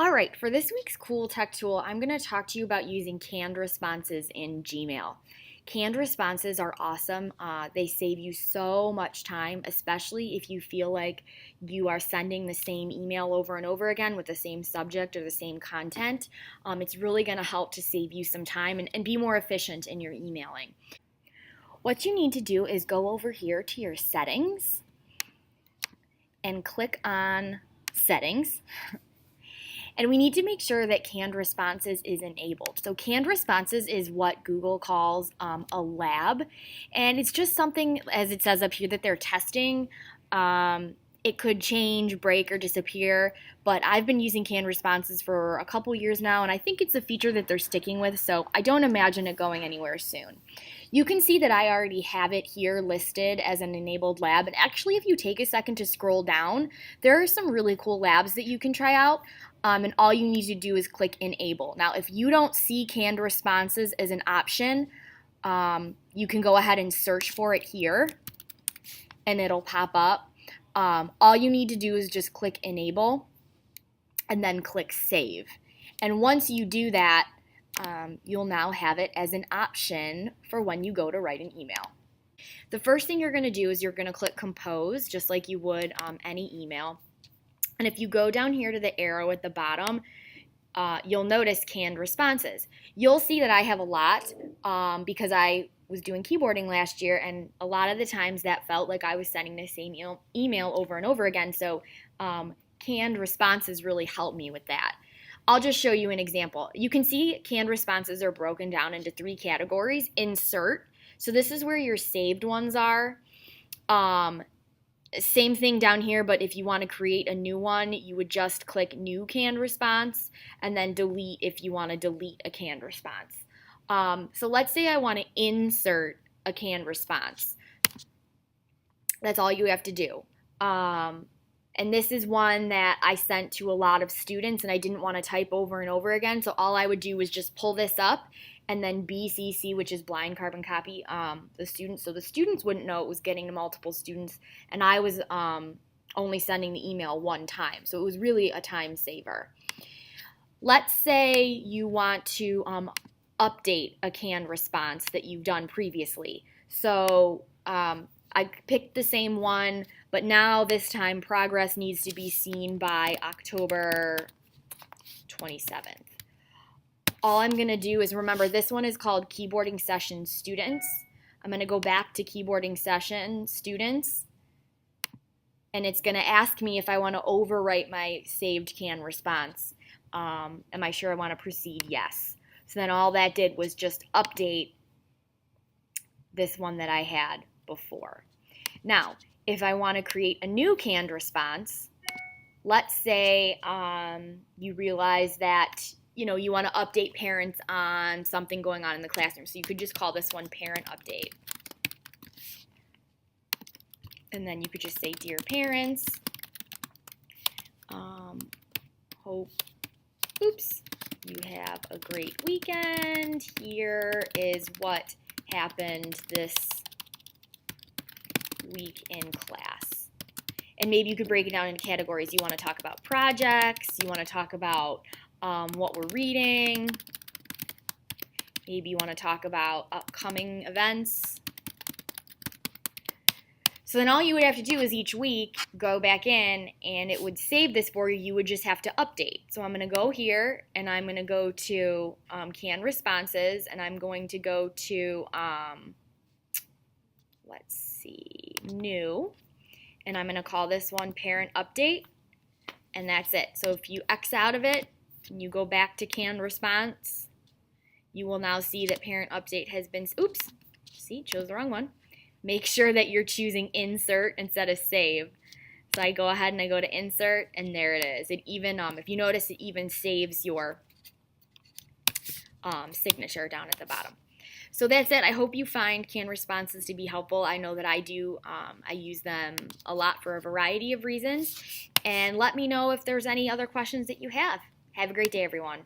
All right, for this week's cool tech tool, I'm going to talk to you about using canned responses in Gmail. Canned responses are awesome. They save you so much time, especially if you feel like you are sending the same email over and over again with the same subject or the same content. It's really going to help to save you some time and be more efficient in your emailing. What you need to do is go over here to your settings and click on settings. And we need to make sure that canned responses is enabled. So canned responses is what Google calls a lab. And it's just something, as it says up here, that they're testing. It could change, break, or disappear. But I've been using canned responses for a couple years now, and I think it's a feature that they're sticking with, so I don't imagine it going anywhere soon. You can see that I already have it here listed as an enabled lab, and actually if you take a second to scroll down, there are some really cool labs that you can try out. And all you need to do is click enable. Now, if you don't see canned responses as an option, you can go ahead and search for it here, and it'll pop up. All you need to do is just click enable, and then click save. And once you do that, you'll now have it as an option for when you go to write an email. The first thing you're going to do is you're going to click compose, just like you would any email. And if you go down here to the arrow at the bottom, you'll notice canned responses. You'll see that I have a lot because I was doing keyboarding last year, and a lot of the times that felt like I was sending the same email over and over again. So canned responses really help me with that. I'll just show you an example. You can see canned responses are broken down into 3 categories. Insert. So this is where your saved ones are. Same thing down here, but if you want to create a new one, you would just click new canned response, and then delete if you want to delete a canned response. So let's say I want to insert a canned response. That's all you have to do. And this is one that I sent to a lot of students, and I didn't want to type over and over again, so all I would do was just pull this up and then BCC, which is blind carbon copy, the students, so the students wouldn't know it was getting to multiple students, and I was only sending the email one time, so it was really a time saver. Let's say you want to update a canned response that you've done previously. So I picked the same one, but now this time progress needs to be seen by October 27th. All I'm going to do is, remember, this one is called Keyboarding Session Students. I'm going to go back to Keyboarding Session Students, and it's going to ask me if I want to overwrite my saved canned response. Am I sure I want to proceed? Yes. So then all that did was just update this one that I had before. Now, if I want to create a new canned response, let's say you realize that you want to update parents on something going on in the classroom. So you could just call this one parent update. And then you could just say, dear parents, hope you have a great weekend. Here is what happened this week in class. And maybe you could break it down into categories. You want to talk about projects. You want to talk about what we're reading. Maybe you want to talk about upcoming events. So then all you would have to do is each week go back in, and it would save this for you. You would just have to update. So I'm going to go here, and I'm going to go to canned responses, and I'm going to go to, let's see, new, and I'm going to call this one parent update, and that's it. So if you X out of it, and you go back to canned response, you will now see that parent update has been, chose the wrong one. Make sure that you're choosing insert instead of save. So I go ahead and I go to insert, and there it is. It even, if you notice, it even saves your signature down at the bottom. So that's it. I hope you find canned responses to be helpful. I know that I do. I use them a lot for a variety of reasons. And let me know if there's any other questions that you have. Have a great day, everyone.